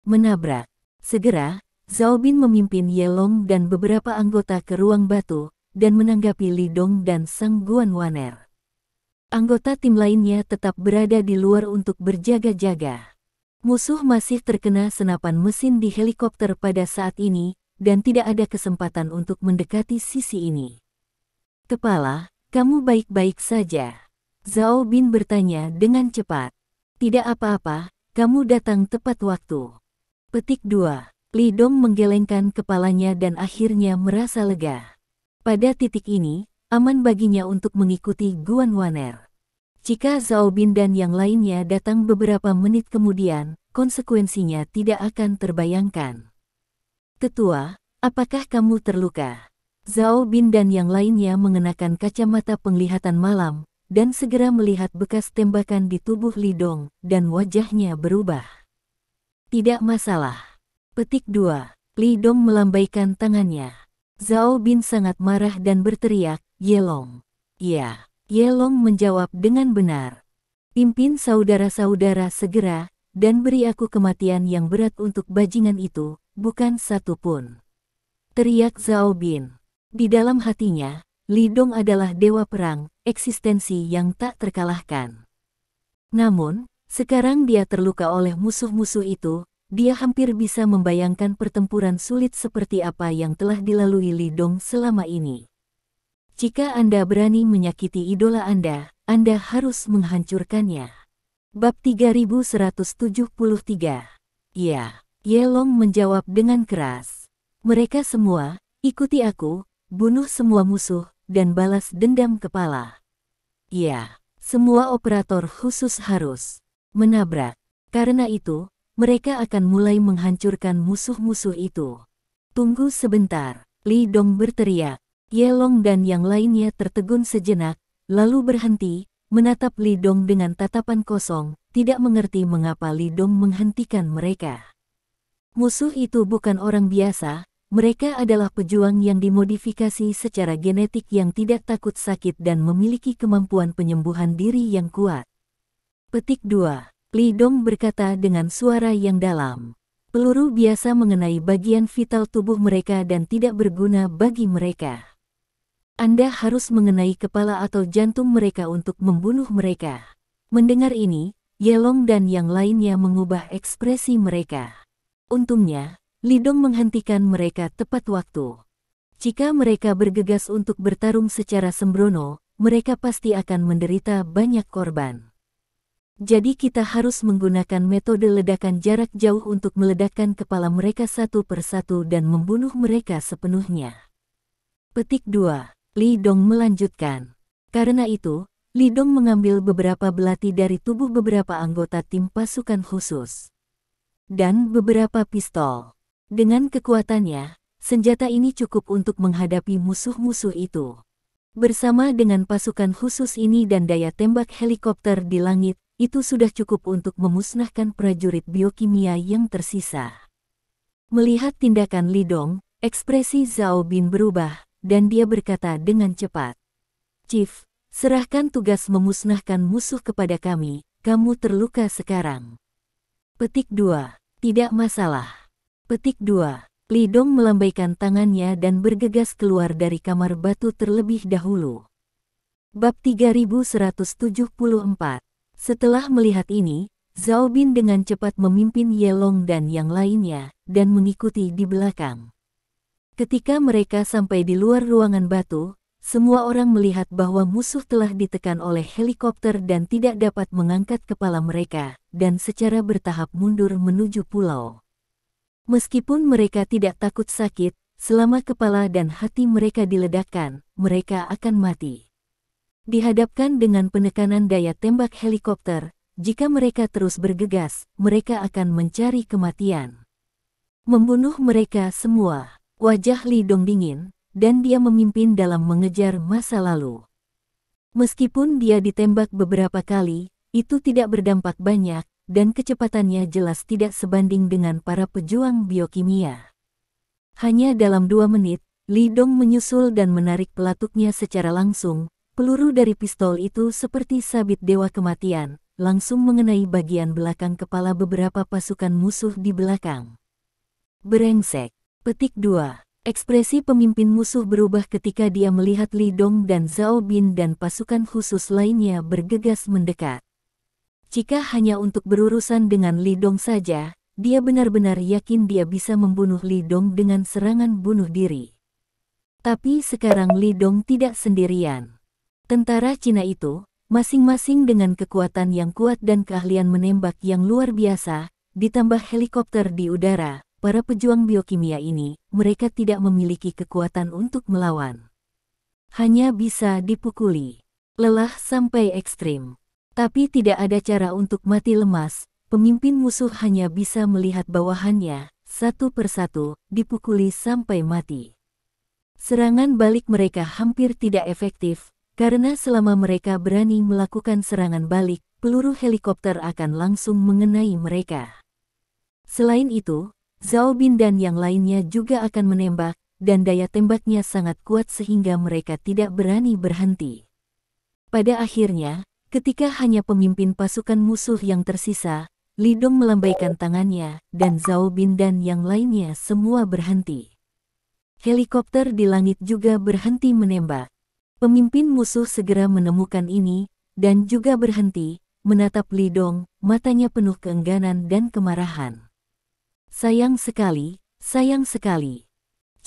Menabrak. Segera, Zhao Bin memimpin Yelong dan beberapa anggota ke ruang batu, dan menanggapi Li Dong dan Sangguan Waner. Anggota tim lainnya tetap berada di luar untuk berjaga-jaga. Musuh masih terkena senapan mesin di helikopter pada saat ini, dan tidak ada kesempatan untuk mendekati sisi ini. "Kepala, kamu baik-baik saja?" Zhao Bin bertanya dengan cepat. "Tidak apa-apa, kamu datang tepat waktu." Petik 2. Li Dong menggelengkan kepalanya dan akhirnya merasa lega. Pada titik ini, aman baginya untuk mengikuti Guan Waner. Jika Zhao Bin dan yang lainnya datang beberapa menit kemudian, konsekuensinya tidak akan terbayangkan. Ketua, apakah kamu terluka? Zhao Bin dan yang lainnya mengenakan kacamata penglihatan malam, dan segera melihat bekas tembakan di tubuh Li Dong, dan wajahnya berubah. Tidak masalah. Petik 2. Li Dong melambaikan tangannya. Zhao Bin sangat marah dan berteriak, Yelong. Ya, Yelong menjawab dengan benar. Pimpin saudara-saudara segera, dan beri aku kematian yang berat untuk bajingan itu, bukan satu pun. Teriak Zhao Bin. Di dalam hatinya, Li Dong adalah dewa perang, eksistensi yang tak terkalahkan. Namun, sekarang dia terluka oleh musuh-musuh itu, dia hampir bisa membayangkan pertempuran sulit seperti apa yang telah dilalui Li Dong selama ini. Jika Anda berani menyakiti idola Anda harus menghancurkannya. Bab 3173. Ya, Yelong menjawab dengan keras. Mereka semua, ikuti aku, bunuh semua musuh, dan balas dendam kepala. Ya, semua operator khusus harus menabrak. Karena itu, mereka akan mulai menghancurkan musuh-musuh itu. Tunggu sebentar, Li Dong berteriak. Yelong dan yang lainnya tertegun sejenak, lalu berhenti, menatap Li Dong dengan tatapan kosong, tidak mengerti mengapa Li Dong menghentikan mereka. Musuh itu bukan orang biasa, mereka adalah pejuang yang dimodifikasi secara genetik yang tidak takut sakit dan memiliki kemampuan penyembuhan diri yang kuat. Petik 2. Li Dong berkata dengan suara yang dalam. Peluru biasa mengenai bagian vital tubuh mereka dan tidak berguna bagi mereka. Anda harus mengenai kepala atau jantung mereka untuk membunuh mereka. Mendengar ini, Yelong dan yang lainnya mengubah ekspresi mereka. Untungnya, Li Dong menghentikan mereka tepat waktu. Jika mereka bergegas untuk bertarung secara sembrono, mereka pasti akan menderita banyak korban. Jadi kita harus menggunakan metode ledakan jarak jauh untuk meledakkan kepala mereka satu persatu dan membunuh mereka sepenuhnya. Petik 2. Li Dong melanjutkan. Karena itu, Li Dong mengambil beberapa belati dari tubuh beberapa anggota tim pasukan khusus. Dan beberapa pistol. Dengan kekuatannya, senjata ini cukup untuk menghadapi musuh-musuh itu. Bersama dengan pasukan khusus ini dan daya tembak helikopter di langit, itu sudah cukup untuk memusnahkan prajurit biokimia yang tersisa. Melihat tindakan Li Dong, ekspresi Zhao Bin berubah, dan dia berkata dengan cepat. Chief, serahkan tugas memusnahkan musuh kepada kami, kamu terluka sekarang. Petik 2. Tidak masalah. Petik 2. Li Dong melambaikan tangannya dan bergegas keluar dari kamar batu terlebih dahulu. Bab 3174. Setelah melihat ini, Zhao Bin dengan cepat memimpin Yelong dan yang lainnya, dan mengikuti di belakang. Ketika mereka sampai di luar ruangan batu, semua orang melihat bahwa musuh telah ditekan oleh helikopter dan tidak dapat mengangkat kepala mereka, dan secara bertahap mundur menuju pulau. Meskipun mereka tidak takut sakit, selama kepala dan hati mereka diledakkan, mereka akan mati. Dihadapkan dengan penekanan daya tembak helikopter, jika mereka terus bergegas, mereka akan mencari kematian. Membunuh mereka semua. Wajah Li Dong dingin, dan dia memimpin dalam mengejar masa lalu. Meskipun dia ditembak beberapa kali, itu tidak berdampak banyak, dan kecepatannya jelas tidak sebanding dengan para pejuang biokimia. Hanya dalam 2 menit, Li Dong menyusul dan menarik pelatuknya secara langsung. Peluru dari pistol itu seperti sabit dewa kematian, langsung mengenai bagian belakang kepala beberapa pasukan musuh di belakang. Brengsek. Petik 2. Ekspresi pemimpin musuh berubah ketika dia melihat Li Dong dan Zhao Bin dan pasukan khusus lainnya bergegas mendekat. Jika hanya untuk berurusan dengan Li Dong saja, dia benar-benar yakin dia bisa membunuh Li Dong dengan serangan bunuh diri. Tapi sekarang Li Dong tidak sendirian. Tentara Cina itu, masing-masing dengan kekuatan yang kuat dan keahlian menembak yang luar biasa, ditambah helikopter di udara. Para pejuang biokimia ini, mereka tidak memiliki kekuatan untuk melawan. Hanya bisa dipukuli. Lelah sampai ekstrim. Tapi tidak ada cara untuk mati lemas. Pemimpin musuh hanya bisa melihat bawahannya, satu persatu, dipukuli sampai mati. Serangan balik mereka hampir tidak efektif, karena selama mereka berani melakukan serangan balik, peluru helikopter akan langsung mengenai mereka. Selain itu, Zhao Bin dan yang lainnya juga akan menembak, dan daya tembaknya sangat kuat sehingga mereka tidak berani berhenti. Pada akhirnya, ketika hanya pemimpin pasukan musuh yang tersisa, Li Dong melambaikan tangannya, dan Zhao Bin dan yang lainnya semua berhenti. Helikopter di langit juga berhenti menembak. Pemimpin musuh segera menemukan ini, dan juga berhenti, menatap Li Dong, matanya penuh keengganan dan kemarahan. Sayang sekali, sayang sekali.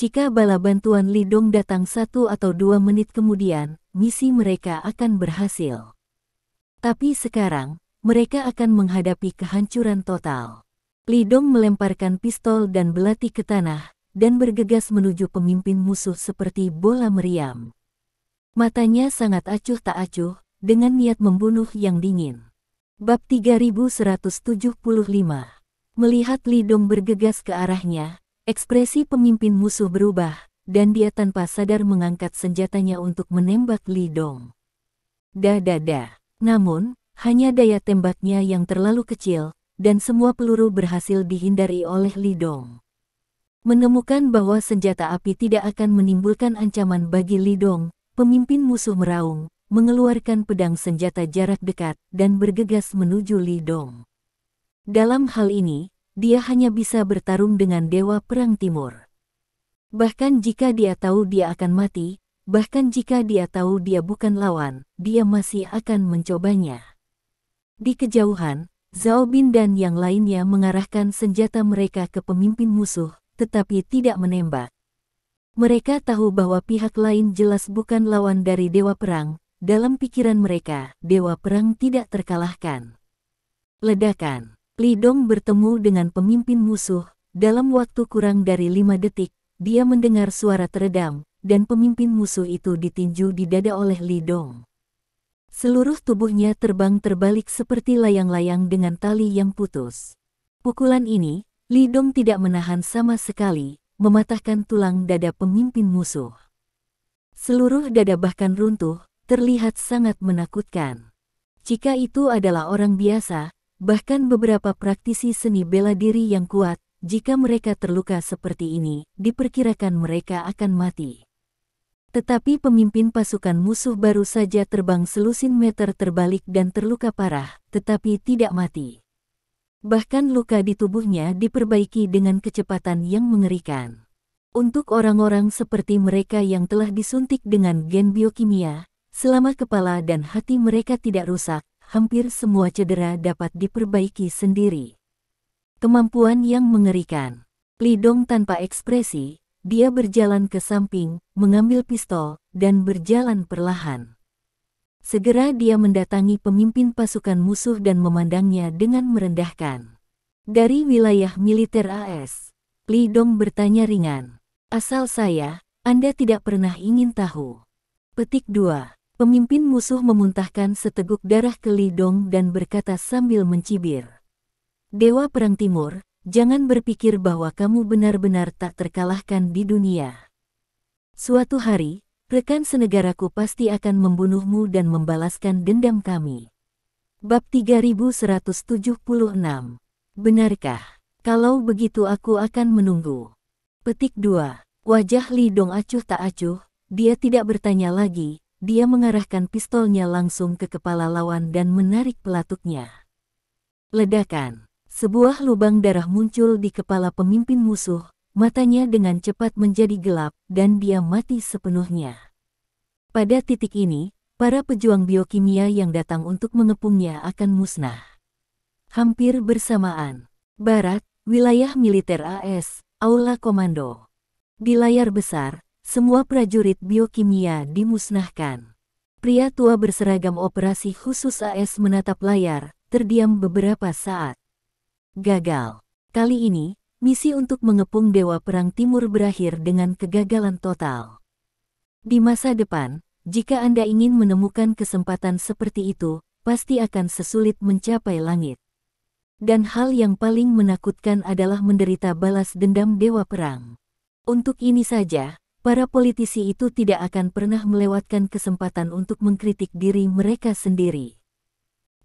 Jika bala bantuan Li Dong datang 1 atau 2 menit kemudian, misi mereka akan berhasil. Tapi sekarang, mereka akan menghadapi kehancuran total. Li Dong melemparkan pistol dan belati ke tanah, dan bergegas menuju pemimpin musuh seperti bola meriam. Matanya sangat acuh tak acuh, dengan niat membunuh yang dingin. Bab 3175. Melihat Li Dong bergegas ke arahnya, ekspresi pemimpin musuh berubah, dan dia tanpa sadar mengangkat senjatanya untuk menembak Li Dong. Namun, hanya daya tembaknya yang terlalu kecil, dan semua peluru berhasil dihindari oleh Li Dong. Menemukan bahwa senjata api tidak akan menimbulkan ancaman bagi Li Dong, pemimpin musuh meraung, mengeluarkan pedang senjata jarak dekat, dan bergegas menuju Li Dong. Dalam hal ini, dia hanya bisa bertarung dengan Dewa Perang Timur. Bahkan jika dia tahu dia akan mati, bahkan jika dia tahu dia bukan lawan, dia masih akan mencobanya. Di kejauhan, Zhao Bin dan yang lainnya mengarahkan senjata mereka ke pemimpin musuh, tetapi tidak menembak. Mereka tahu bahwa pihak lain jelas bukan lawan dari Dewa Perang. Dalam pikiran mereka, Dewa Perang tidak terkalahkan. Ledakan. Li Dong bertemu dengan pemimpin musuh. Dalam waktu kurang dari 5 detik, dia mendengar suara teredam, dan pemimpin musuh itu ditinju di dada oleh Li Dong. Seluruh tubuhnya terbang terbalik seperti layang-layang dengan tali yang putus. Pukulan ini, Li Dong tidak menahan sama sekali, mematahkan tulang dada pemimpin musuh. Seluruh dada bahkan runtuh, terlihat sangat menakutkan. Jika itu adalah orang biasa, bahkan beberapa praktisi seni bela diri yang kuat, jika mereka terluka seperti ini, diperkirakan mereka akan mati. Tetapi pemimpin pasukan musuh baru saja terbang selusin meter terbalik dan terluka parah, tetapi tidak mati. Bahkan luka di tubuhnya diperbaiki dengan kecepatan yang mengerikan. Untuk orang-orang seperti mereka yang telah disuntik dengan gen biokimia, selama kepala dan hati mereka tidak rusak, hampir semua cedera dapat diperbaiki sendiri. Kemampuan yang mengerikan. Li Dong tanpa ekspresi, dia berjalan ke samping, mengambil pistol, dan berjalan perlahan. Segera dia mendatangi pemimpin pasukan musuh dan memandangnya dengan merendahkan. Dari wilayah militer AS, Li Dong bertanya ringan. Asal saya, Anda tidak pernah ingin tahu. Petik 2. Pemimpin musuh memuntahkan seteguk darah ke Li Dong dan berkata sambil mencibir. Dewa Perang Timur, jangan berpikir bahwa kamu benar-benar tak terkalahkan di dunia. Suatu hari, rekan senegaraku pasti akan membunuhmu dan membalaskan dendam kami. Bab 3176. Benarkah? Kalau begitu aku akan menunggu. Petik 2. Wajah Li Dong acuh tak acuh, dia tidak bertanya lagi, dia mengarahkan pistolnya langsung ke kepala lawan dan menarik pelatuknya. Ledakan. Sebuah lubang darah muncul di kepala pemimpin musuh, matanya dengan cepat menjadi gelap, dan dia mati sepenuhnya. Pada titik ini, para pejuang biokimia yang datang untuk mengepungnya akan musnah. Hampir bersamaan. Barat, wilayah militer AS, Aula Komando. Di layar besar, semua prajurit biokimia dimusnahkan. Pria tua berseragam operasi khusus AS menatap layar, terdiam beberapa saat. Gagal. Kali ini, misi untuk mengepung Dewa Perang Timur berakhir dengan kegagalan total. Di masa depan, jika Anda ingin menemukan kesempatan seperti itu, pasti akan sesulit mencapai langit. Dan hal yang paling menakutkan adalah menderita balas dendam dewa perang. Untuk ini saja, para politisi itu tidak akan pernah melewatkan kesempatan untuk mengkritik diri mereka sendiri.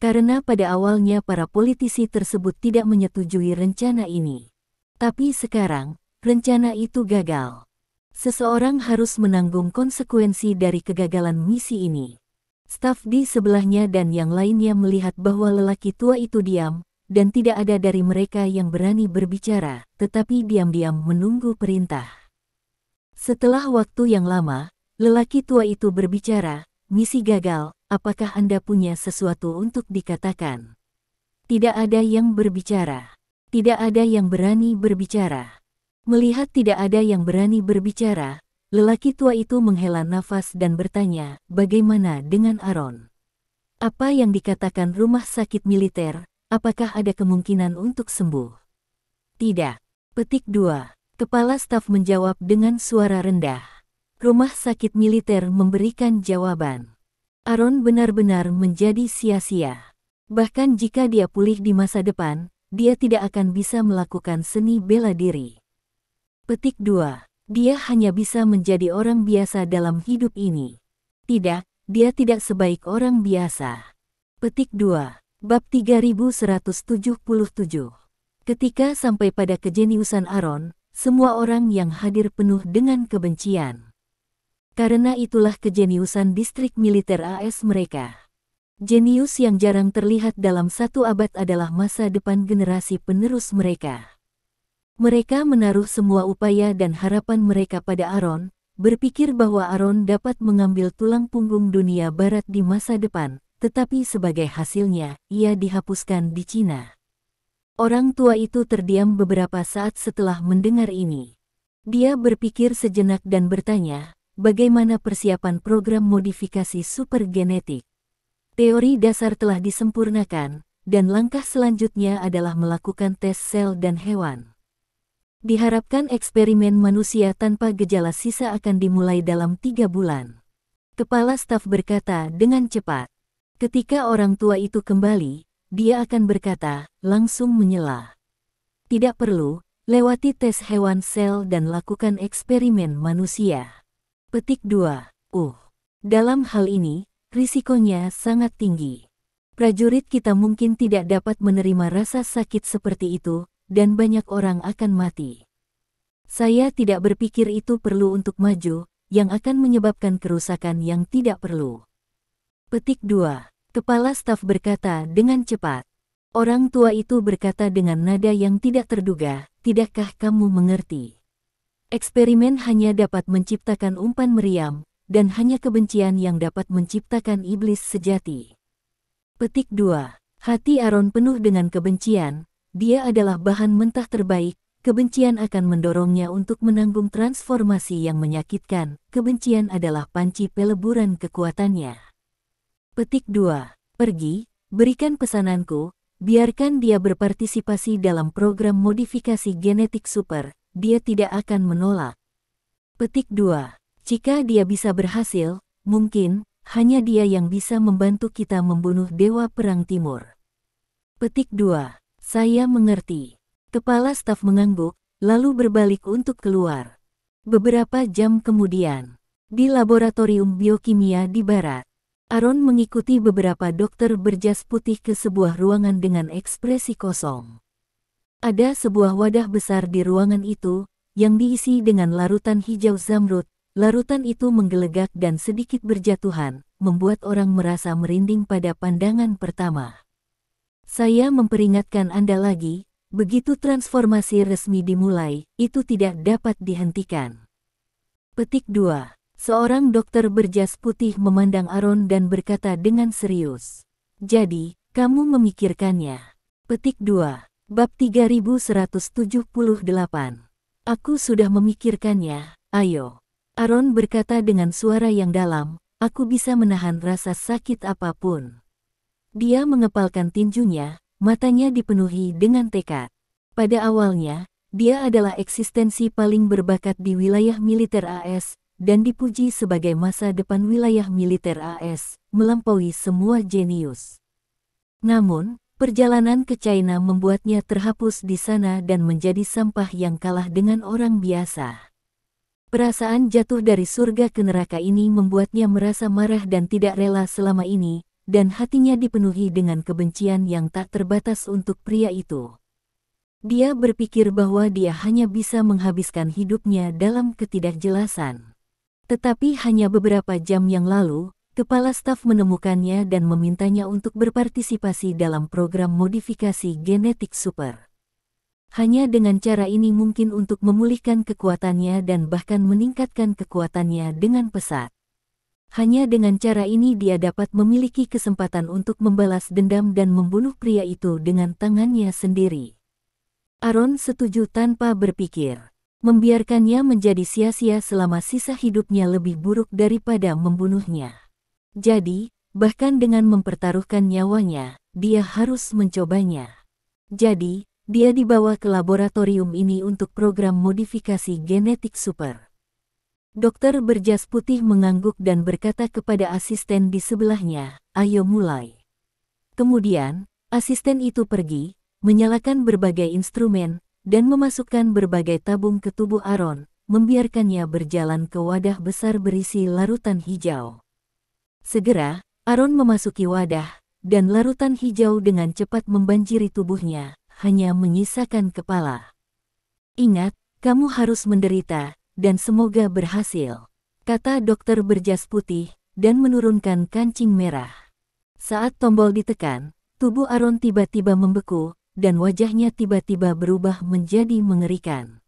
Karena pada awalnya para politisi tersebut tidak menyetujui rencana ini. Tapi sekarang, rencana itu gagal. Seseorang harus menanggung konsekuensi dari kegagalan misi ini. Staf di sebelahnya dan yang lainnya melihat bahwa lelaki tua itu diam, dan tidak ada dari mereka yang berani berbicara, tetapi diam-diam menunggu perintah. Setelah waktu yang lama, lelaki tua itu berbicara, "Misi gagal, apakah Anda punya sesuatu untuk dikatakan?" Tidak ada yang berbicara. Tidak ada yang berani berbicara. Melihat tidak ada yang berani berbicara, lelaki tua itu menghela nafas dan bertanya, "Bagaimana dengan Aaron? Apa yang dikatakan rumah sakit militer, apakah ada kemungkinan untuk sembuh?" Tidak. Petik 2. Kepala staf menjawab dengan suara rendah. Rumah sakit militer memberikan jawaban. Aaron benar-benar menjadi sia-sia. Bahkan jika dia pulih di masa depan, dia tidak akan bisa melakukan seni bela diri. Petik 2. Dia hanya bisa menjadi orang biasa dalam hidup ini. Tidak, dia tidak sebaik orang biasa. Petik 2. Bab 3177. Ketika sampai pada kejeniusan Aaron, semua orang yang hadir penuh dengan kebencian. Karena itulah kejeniusan distrik militer AS mereka. Jenius yang jarang terlihat dalam satu abad adalah masa depan generasi penerus mereka. Mereka menaruh semua upaya dan harapan mereka pada Aaron, berpikir bahwa Aaron dapat mengambil tulang punggung dunia barat di masa depan, tetapi sebagai hasilnya, ia dihapuskan di Cina. Orang tua itu terdiam beberapa saat setelah mendengar ini. Dia berpikir sejenak dan bertanya, bagaimana persiapan program modifikasi supergenetik? Teori dasar telah disempurnakan, dan langkah selanjutnya adalah melakukan tes sel dan hewan. Diharapkan eksperimen manusia tanpa gejala sisa akan dimulai dalam 3 bulan. Kepala staf berkata dengan cepat. Ketika orang tua itu kembali, dia akan berkata, langsung menyela. Tidak perlu, lewati tes hewan sel dan lakukan eksperimen manusia. Petik 2. Dalam hal ini, risikonya sangat tinggi. Prajurit kita mungkin tidak dapat menerima rasa sakit seperti itu, dan banyak orang akan mati. Saya tidak berpikir itu perlu untuk maju, yang akan menyebabkan kerusakan yang tidak perlu. Petik 2. Kepala staf berkata dengan cepat. Orang tua itu berkata dengan nada yang tidak terduga, tidakkah kamu mengerti? Eksperimen hanya dapat menciptakan umpan meriam, dan hanya kebencian yang dapat menciptakan iblis sejati. Petik 2. Hati Aaron penuh dengan kebencian. Dia adalah bahan mentah terbaik, kebencian akan mendorongnya untuk menanggung transformasi yang menyakitkan, kebencian adalah panci peleburan kekuatannya. Petik 2. Pergi, berikan pesananku, biarkan dia berpartisipasi dalam program modifikasi genetik super, dia tidak akan menolak. Petik 2. Jika dia bisa berhasil, mungkin, hanya dia yang bisa membantu kita membunuh Dewa Perang Timur. Petik 2. Saya mengerti. Kepala staf mengangguk, lalu berbalik untuk keluar. Beberapa jam kemudian, di laboratorium biokimia di barat, Aaron mengikuti beberapa dokter berjas putih ke sebuah ruangan dengan ekspresi kosong. Ada sebuah wadah besar di ruangan itu, yang diisi dengan larutan hijau zamrud. Larutan itu menggelegak dan sedikit berjatuhan, membuat orang merasa merinding pada pandangan pertama. Saya memperingatkan Anda lagi, begitu transformasi resmi dimulai, itu tidak dapat dihentikan. Petik 2. Seorang dokter berjas putih memandang Aaron dan berkata dengan serius. Jadi, kamu memikirkannya. Petik 2. Bab 3178. Aku sudah memikirkannya, ayo. Aaron berkata dengan suara yang dalam, aku bisa menahan rasa sakit apapun. Dia mengepalkan tinjunya, matanya dipenuhi dengan tekad. Pada awalnya, dia adalah eksistensi paling berbakat di wilayah militer AS, dan dipuji sebagai masa depan wilayah militer AS, melampaui semua jenius. Namun, perjalanan ke China membuatnya terhapus di sana dan menjadi sampah yang kalah dengan orang biasa. Perasaan jatuh dari surga ke neraka ini membuatnya merasa marah dan tidak rela selama ini, dan hatinya dipenuhi dengan kebencian yang tak terbatas untuk pria itu. Dia berpikir bahwa dia hanya bisa menghabiskan hidupnya dalam ketidakjelasan. Tetapi hanya beberapa jam yang lalu, kepala staf menemukannya dan memintanya untuk berpartisipasi dalam program modifikasi genetik super. Hanya dengan cara ini mungkin untuk memulihkan kekuatannya dan bahkan meningkatkan kekuatannya dengan pesat. Hanya dengan cara ini dia dapat memiliki kesempatan untuk membalas dendam dan membunuh pria itu dengan tangannya sendiri. Aaron setuju tanpa berpikir. Membiarkannya menjadi sia-sia selama sisa hidupnya lebih buruk daripada membunuhnya. Jadi, bahkan dengan mempertaruhkan nyawanya, dia harus mencobanya. Jadi, dia dibawa ke laboratorium ini untuk program modifikasi genetik super. Dokter berjas putih mengangguk dan berkata kepada asisten di sebelahnya, "Ayo mulai." Kemudian, asisten itu pergi, menyalakan berbagai instrumen, dan memasukkan berbagai tabung ke tubuh Aaron, membiarkannya berjalan ke wadah besar berisi larutan hijau. Segera, Aaron memasuki wadah, dan larutan hijau dengan cepat membanjiri tubuhnya, hanya menyisakan kepala. "Ingat, kamu harus menderita, dan semoga berhasil," kata dokter berjas putih, dan menurunkan kancing merah. Saat tombol ditekan, tubuh Aaron tiba-tiba membeku, dan wajahnya tiba-tiba berubah menjadi mengerikan.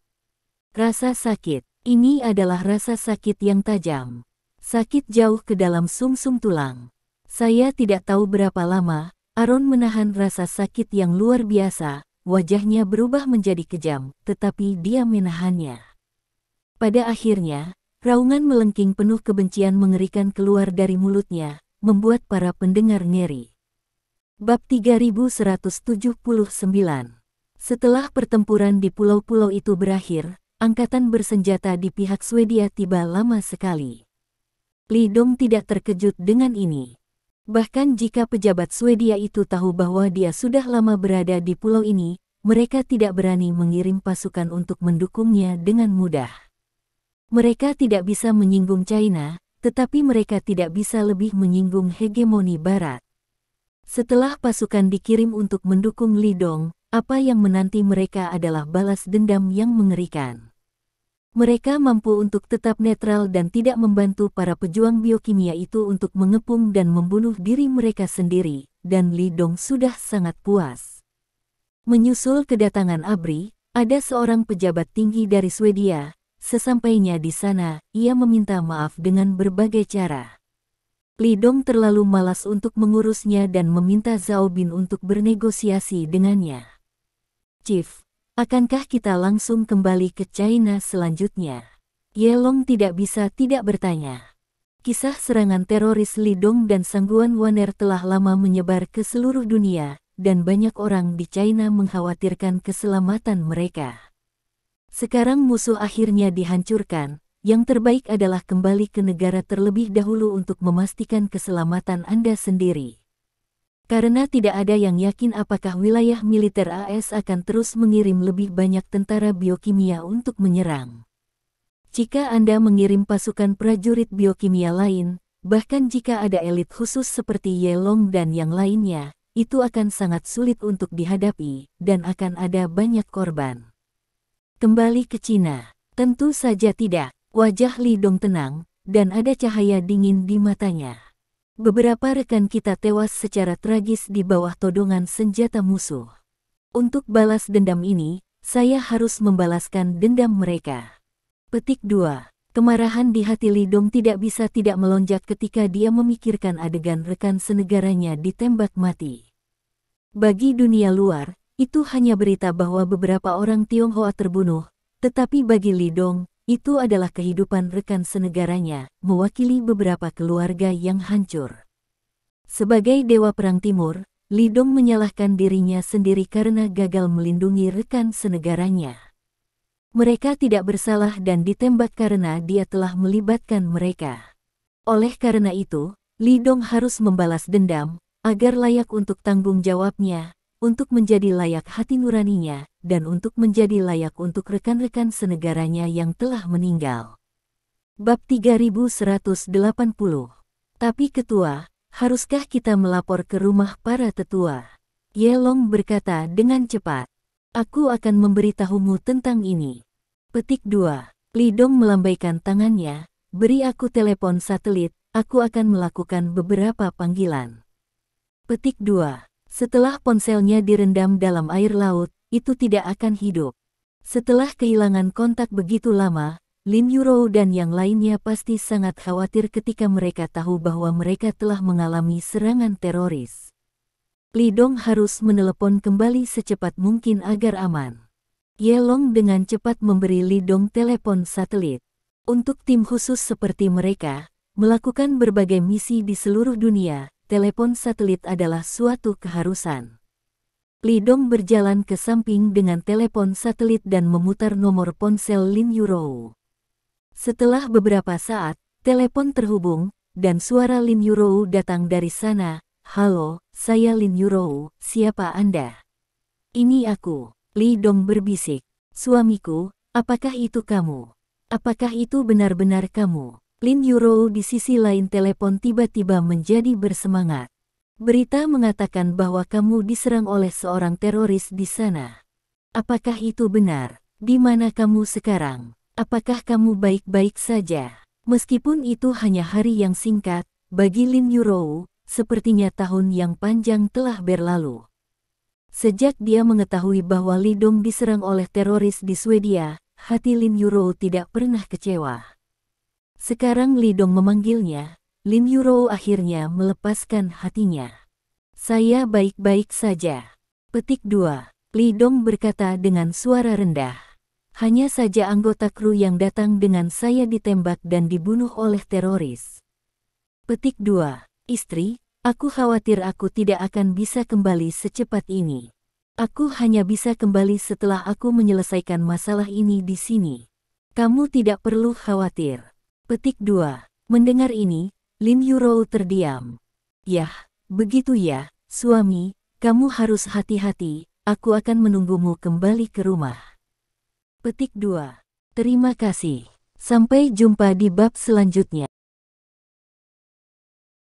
Rasa sakit, ini adalah rasa sakit yang tajam. Sakit jauh ke dalam sumsum tulang. Saya tidak tahu berapa lama, Aaron menahan rasa sakit yang luar biasa, wajahnya berubah menjadi kejam, tetapi dia menahannya. Pada akhirnya, raungan melengking penuh kebencian mengerikan keluar dari mulutnya, membuat para pendengar ngeri. Bab 3179. Setelah pertempuran di pulau-pulau itu berakhir, angkatan bersenjata di pihak Swedia tiba lama sekali. Li Dong tidak terkejut dengan ini. Bahkan jika pejabat Swedia itu tahu bahwa dia sudah lama berada di pulau ini, mereka tidak berani mengirim pasukan untuk mendukungnya dengan mudah. Mereka tidak bisa menyinggung China, tetapi mereka tidak bisa lebih menyinggung hegemoni Barat. Setelah pasukan dikirim untuk mendukung Li Dong, apa yang menanti mereka adalah balas dendam yang mengerikan. Mereka mampu untuk tetap netral dan tidak membantu para pejuang biokimia itu untuk mengepung dan membunuh diri mereka sendiri, dan Li Dong sudah sangat puas. Menyusul kedatangan ABRI, ada seorang pejabat tinggi dari Swedia. Sesampainya di sana, ia meminta maaf dengan berbagai cara. Li Dong terlalu malas untuk mengurusnya dan meminta Zhao Bin untuk bernegosiasi dengannya. "Chief, akankah kita langsung kembali ke China selanjutnya?" Ye Long tidak bisa tidak bertanya. Kisah serangan teroris Li Dong dan Sangguan Waner telah lama menyebar ke seluruh dunia, dan banyak orang di China mengkhawatirkan keselamatan mereka. Sekarang musuh akhirnya dihancurkan, yang terbaik adalah kembali ke negara terlebih dahulu untuk memastikan keselamatan Anda sendiri. Karena tidak ada yang yakin apakah wilayah militer AS akan terus mengirim lebih banyak tentara biokimia untuk menyerang. Jika Anda mengirim pasukan prajurit biokimia lain, bahkan jika ada elit khusus seperti Ye Long dan yang lainnya, itu akan sangat sulit untuk dihadapi, dan akan ada banyak korban. Kembali ke Cina? Tentu saja tidak. Wajah Li Dong tenang, dan ada cahaya dingin di matanya. Beberapa rekan kita tewas secara tragis di bawah todongan senjata musuh. Untuk balas dendam ini, saya harus membalaskan dendam mereka. Petik 2. Kemarahan di hati Li Dong tidak bisa tidak melonjak ketika dia memikirkan adegan rekan senegaranya ditembak mati. Bagi dunia luar, itu hanya berita bahwa beberapa orang Tionghoa terbunuh, tetapi bagi Li Dong, itu adalah kehidupan rekan senegaranya, mewakili beberapa keluarga yang hancur. Sebagai Dewa Perang Timur, Li Dong menyalahkan dirinya sendiri karena gagal melindungi rekan senegaranya. Mereka tidak bersalah dan ditembak karena dia telah melibatkan mereka. Oleh karena itu, Li Dong harus membalas dendam, agar layak untuk tanggung jawabnya, untuk menjadi layak hati nuraninya, dan untuk menjadi layak untuk rekan-rekan senegaranya yang telah meninggal. Bab 3180. Tapi ketua, haruskah kita melapor ke rumah para tetua? Ye Long berkata dengan cepat. Aku akan memberitahumu tentang ini. Petik 2. Li Dong melambaikan tangannya, beri aku telepon satelit, aku akan melakukan beberapa panggilan. Petik 2. Setelah ponselnya direndam dalam air laut, itu tidak akan hidup. Setelah kehilangan kontak begitu lama, Lin Yurou dan yang lainnya pasti sangat khawatir ketika mereka tahu bahwa mereka telah mengalami serangan teroris. Li Dong harus menelepon kembali secepat mungkin agar aman. Ye Long dengan cepat memberi Li Dong telepon satelit. Untuk tim khusus seperti mereka, melakukan berbagai misi di seluruh dunia, telepon satelit adalah suatu keharusan. Li Dong berjalan ke samping dengan telepon satelit dan memutar nomor ponsel Lin Yurou. Setelah beberapa saat, telepon terhubung, dan suara Lin Yurou datang dari sana. Halo, saya Lin Yurou, siapa Anda? Ini aku, Li Dong berbisik. Suamiku, apakah itu kamu? Apakah itu benar-benar kamu? Lin Yurou di sisi lain telepon tiba-tiba menjadi bersemangat. Berita mengatakan bahwa kamu diserang oleh seorang teroris di sana. Apakah itu benar? Di mana kamu sekarang? Apakah kamu baik-baik saja? Meskipun itu hanya hari yang singkat, bagi Lin Yurou, sepertinya tahun yang panjang telah berlalu. Sejak dia mengetahui bahwa Li Dong diserang oleh teroris di Swedia, hati Lin Yurou tidak pernah kecewa. Sekarang Li Dong memanggilnya, Lin Yurou akhirnya melepaskan hatinya. Saya baik-baik saja. Petik 2. Li Dong berkata dengan suara rendah. Hanya saja anggota kru yang datang dengan saya ditembak dan dibunuh oleh teroris. Petik 2. Istri, aku khawatir aku tidak akan bisa kembali secepat ini. Aku hanya bisa kembali setelah aku menyelesaikan masalah ini di sini. Kamu tidak perlu khawatir. Petik 2. Mendengar ini, Lin Yurou terdiam. Yah, begitu ya, suami, kamu harus hati-hati, aku akan menunggumu kembali ke rumah. Petik 2. Terima kasih. Sampai jumpa di bab selanjutnya.